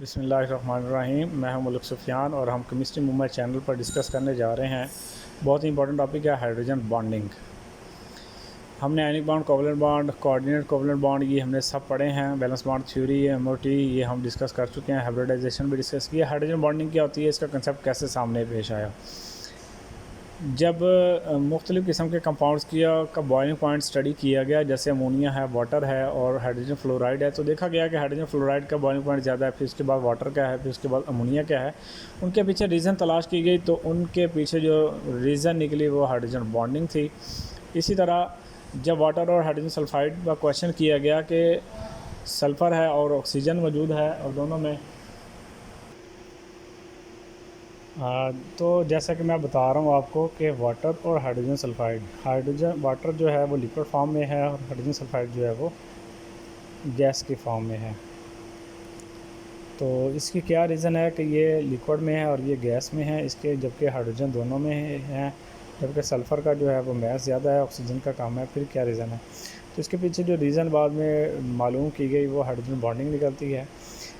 बिस्मिल्लाहिर्रहमानिर्रहीम। मैं हूं मुल्क सुफियान और हम केमिस्ट्री मूवमेंट चैनल पर डिस्कस करने जा रहे हैं। बहुत ही इंपॉर्टेंट टॉपिक है हाइड्रोजन बॉन्डिंग। हमने ionic bond, covalent bond, coordinate covalent bond ये हमने सब पढ़े हैं। बैलेंस बॉन्ड थ्योरी, एमओटी ये हम डिस्कस कर चुके हैं। हाइब्रिडाइजेशन भी डिस्कस किया। हाइड्रोजन बॉन्डिंग क्या होती है, इसका कंसेप्ट कैसे सामने पेश आया। जब मुख्तलिफ़ किस्म के कंपाउंड्स का बॉइलिंग पॉइंट स्टडी किया गया, जैसे अमोनिया है, वाटर है और हाइड्रोजन फ्लोराइड है, तो देखा गया कि हाइड्रोजन फ्लोराइड का बॉइलिंग पॉइंट ज़्यादा है। फिर उसके बाद वाटर का है, फिर उसके बाद अमोनिया क्या है। उनके पीछे रीज़न तलाश की गई, तो उनके पीछे जो रीज़न निकली वो हाइड्रोजन बॉन्डिंग थी। इसी तरह जब वाटर और हाइड्रोजन सल्फाइड का क्वेश्चन किया गया कि सल्फ़र है और ऑक्सीजन मौजूद है और दोनों में तो जैसा कि मैं बता रहा हूँ आपको कि वाटर और हाइड्रोजन सल्फाइड, हाइड्रोजन वाटर जो है वो लिक्विड फॉर्म में है और हाइड्रोजन सल्फाइड जो है वो गैस की फॉर्म में है। तो इसकी क्या रीज़न है कि ये लिक्विड में है और ये गैस में है, इसके जबकि हाइड्रोजन दोनों में है, जबकि सल्फ़र का जो है वो मैस ज़्यादा है, ऑक्सीजन का कम है। फिर क्या रीज़न है, तो इसके पीछे जो रीज़न बाद में मालूम की गई वो हाइड्रोजन बॉन्डिंग निकलती है।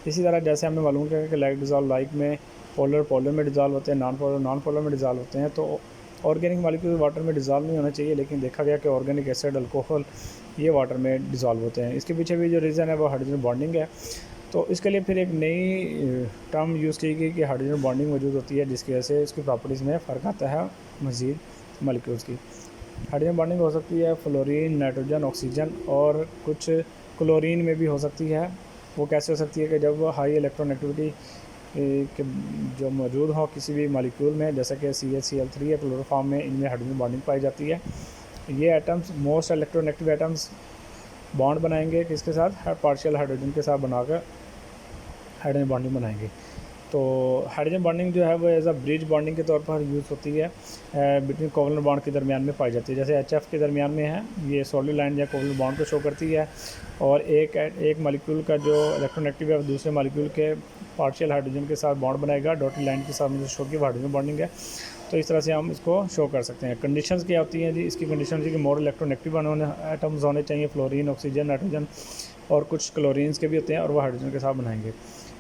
इसी तरह जैसे हमने मालूम किया कि लाइक डिज़ॉल्व लाइक में पोलर में डिज़ॉल्व होते हैं, नॉन पोलर में डिज़ॉल्व होते हैं। तो ऑर्गेनिक मॉलिक्यूल वाटर में डिज़ॉल्व नहीं होना चाहिए, लेकिन देखा गया कि ऑर्गेनिक एसिड, अल्कोहल ये वाटर में डिज़ॉल्व होते हैं। इसके पीछे भी जो रीज़न है वो हाइड्रोजन बॉन्डिंग है। तो इसके लिए फिर एक नई टर्म यूज़ की गई कि हाइड्रोजन बॉन्डिंग मौजूद होती है, जिसकी वजह से इसकी प्रॉपर्टीज़ में फ़र्क आता है मज़ीद मॉलिक्यूल्स की। हाइड्रोजन बॉन्डिंग हो सकती है फ्लोरीन, नाइट्रोजन, ऑक्सीजन और कुछ क्लोरीन में भी हो सकती है। वो कैसे हो सकती है कि जब हाई इलेक्ट्रोनेगेटिविटी के जो मौजूद हो किसी भी मॉलिक्यूल में, जैसे कि CH3 या क्लोरोफॉर्म में, इनमें हाइड्रोजन बॉन्डिंग पाई जाती है। ये atoms most electronegative atoms bond बनाएंगे किसके साथ, पार्शियल हाइड्रोजन के साथ बनाकर हाइड्रोजन बॉन्डिंग बनाएंगे। तो हाइड्रोजन बॉन्डिंग जो है वो एज अ ब्रिज बॉन्डिंग के तौर पर यूज़ होती है, बिटवीन कोवलेंट बॉन्ड के दरमियान में पाई जाती है। जैसे HF के दरमियान में है, ये सॉलिड लाइन या कोवलेंट बॉन्ड को शो करती है, और एक मॉलिक्यूल का जो इलेक्ट्रोनेगेटिव है वो दूसरे मॉलिक्यूल के पार्शियल हाइड्रोजन के साथ बॉन्ड बनाएगा। डॉटेड लाइन के साथ मुझे शो की हाइड्रोजन बॉन्डिंग है। तो इस तरह से हम इसको शो कर सकते हैं। कंडीशंस क्या होती हैं जी, इसकी कंडीशन कि मोर इलेक्ट्रोनेगेटिव एटम्स होने चाहिए, फ्लोरीन, ऑक्सीजन, नाइट्रोजन और कुछ क्लोरीन्स के भी होते हैं, और वो हाइड्रोजन के साथ बनाएंगे।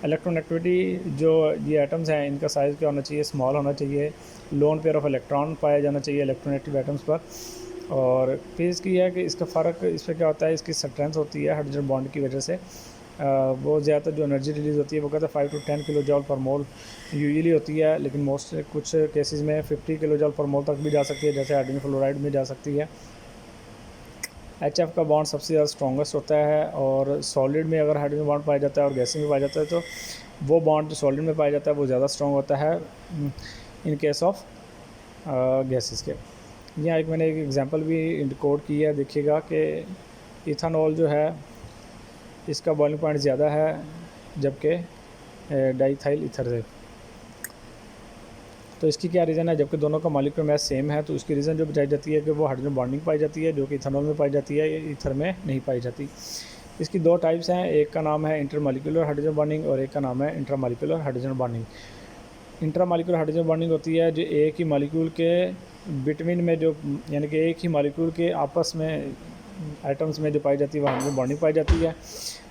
इलेक्ट्रोनेगेटिविटी जो ये एटम्स हैं इनका साइज़ क्या होना चाहिए, स्मॉल होना चाहिए। लोन पेयर ऑफ इलेक्ट्रॉन पाया जाना चाहिए इलेक्ट्रोनेगेटिव एटम्स पर। और फिर इसकी है कि इसका फ़र्क इस पर क्या होता है, इसकी स्ट्रेंथ होती है हाइड्रोजन बॉन्ड की वजह से। वो ज़्यादातर जो एनर्जी रिलीज़ होती है वो कहते हैं 5 to 10 किलो जॉल पर मोल यूजुअली होती है, लेकिन मोस्ट कुछ केसेस में 50 किलो जॉल पर मोल तक भी जा सकती है, जैसे हाइड्रोजन फ्लोराइड में जा सकती है। HF का बॉन्ड सबसे ज़्यादा स्ट्रॉन्गेस्ट होता है, और सॉलिड में अगर हाइड्रोजन बॉन्ड पाया जाता है और गैसेज में पाया जाता है तो वो बॉन्ड जो सॉलिड में पाया जाता है वो ज़्यादा स्ट्रॉन्ग होता है इन केस ऑफ गैसेस के। यहाँ एक मैंने एक एग्जांपल भी इंडिकोड की है, देखिएगा कि इथानॉल जो है इसका बॉइलिंग पॉइंट ज़्यादा है जबकि डाइथाइल ईथर से। तो इसकी क्या रीज़न है, जबकि दोनों का मॉलिक्यूलर मास सेम है, तो इसकी रीज़न जो बताई जाती है कि वो हाइड्रोजन बॉन्डिंग पाई जाती है, जो कि इथेनॉल में पाई जाती है, ईथर में नहीं पाई जाती। इसकी दो टाइप्स हैं, एक का नाम है इंटरमॉलिक्यूलर हाइड्रोजन बॉन्डिंग और एक का नाम है intramolecular hydrogen bonding. Intramolecular hydrogen bonding होती है जो एक ही मॉलिक्यूल के बिटवीन में, जो यानी कि एक ही मॉलिक्यूल के आपस में आइटम्स में जो पाई जाती है वहाँ में बॉन्डिंग पाई जाती है।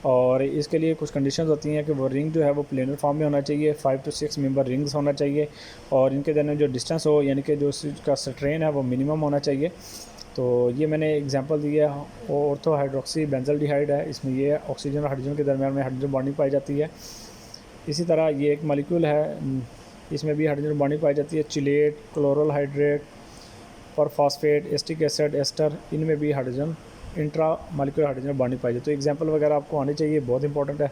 और इसके लिए कुछ कंडीशंस होती हैं कि वो रिंग जो है वो प्लेनर फॉर्म में होना चाहिए, 5 to 6 मेंबर रिंग्स होना चाहिए, और इनके दरमियान जो डिस्टेंस हो यानी कि जो इसका स्ट्रेन है वो मिनिमम होना चाहिए। तो ये मैंने एग्जांपल दिया है, ऑर्थो हाइड्रोक्सी बेंजल्डिहाइड है, इसमें ये ऑक्सीजन और हाइड्रोजन के दरमियान में हाइड्रोजन बॉन्डिंग पाई जाती है। इसी तरह ये एक मॉलिक्यूल है, इसमें भी हाइड्रोजन बॉन्डिंग पाई जाती है, chelate, chloral hydrate, perphosphate, acetic acid, ester, इनमें भी hydrogen intramolecular hydrogen bonding पाई जाती है। तो एग्जांपल वगैरह आपको आनी चाहिए, बहुत इंपॉर्टेंट है।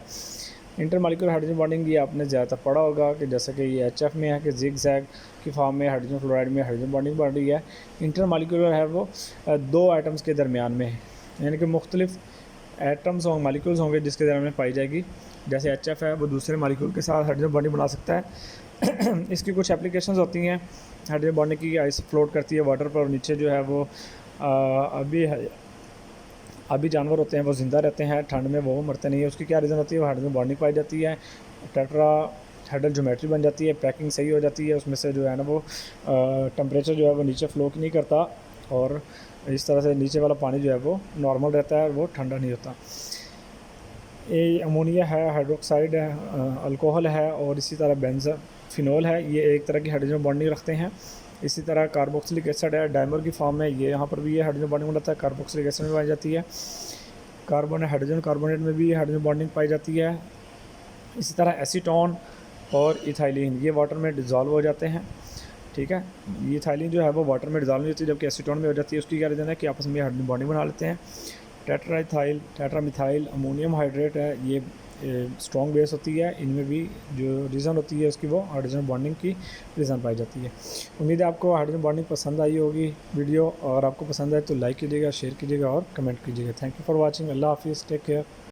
इंटर मालिक्यूलर हाइड्रोजन बॉन्डिंग ये आपने ज़्यादातर पढ़ा होगा कि जैसे कि ये HF में है कि जिग-जैग की फॉर्म में हाइड्रोजन फ्लोराइड में हाइड्रोजन बॉन्डिंग बढ़ रही है। इंटर मालिक्यूलर है वो दो एटम्स के दरमियान में, यानी कि मुख्तलिफ एटम्स और मालिक्यूल्स होंगे जिसके दरमियान में पाई जाएगी। जैसे HF है वो दूसरे मालिक्यूल के साथ हाइड्रोजन बॉन्डिंग बना सकता है। इसकी कुछ एप्लीकेशंस होती हैं हाइड्रोजन बॉन्डिंग की, आइस फ्लोट करती है वाटर पर, और नीचे जो है वो अभी जानवर होते हैं वो ज़िंदा रहते हैं, ठंड में वो मरते नहीं है। उसकी क्या रीज़न होती है, वो हाइड्रोजन बॉन्डिंग पाई जाती है, टेट्राहाइड्रल ज्योमेट्री बन जाती है, पैकिंग सही हो जाती है, उसमें से जो है ना वो टेम्परेचर जो है वो नीचे फ्लो नहीं करता, और इस तरह से नीचे वाला पानी जो है वो नॉर्मल रहता है, वो ठंडा नहीं होता। ये अमोनिया है, हाइड्रोक्साइड है, अल्कोहल है और इसी तरह बेंज़ोफिनोल है। ये एक तरह की हाइड्रोजन बॉन्डिंग रखते हैं। इसी तरह कार्बोक्सिलिक एसिड है, डाइमर की फॉर्म में, ये यहाँ पर भी ये हाइड्रोजन बॉन्डिंग बनाता है, कार्बोक्सिलिक एसिड में पाई जाती है। कार्बन हाइड्रोजन कार्बोनेट में भी हाइड्रोजन बॉन्डिंग पाई जाती है। इसी तरह एसीटोन और इथाइलिन ये वाटर में डिज़ोल्व हो जाते हैं। ठीक है, ये इथाइलिन जो है वो वाटर में डिज़ोल्व नहीं होती, जबकि एसीटोन में हो जाती है। उसकी क्या रीज़न है कि आपस में हाइड्रोजन बॉन्डिंग बना लेते हैं। टेट्राइथाइल, टेट्रामिथाइल अमोनियम हाइड्रेट है, ये स्ट्रॉन्ग बेस होती है। इनमें भी जो रीज़न होती है उसकी वो हाइड्रोजन बॉन्डिंग की रीज़न पाई जाती है। उम्मीद है आपको हाइड्रोजन बॉन्डिंग पसंद आई होगी वीडियो। और आपको पसंद आए तो लाइक कीजिएगा, शेयर कीजिएगा और कमेंट कीजिएगा। Thank you for watching. अल्लाह हाफिज़, टेक केयर।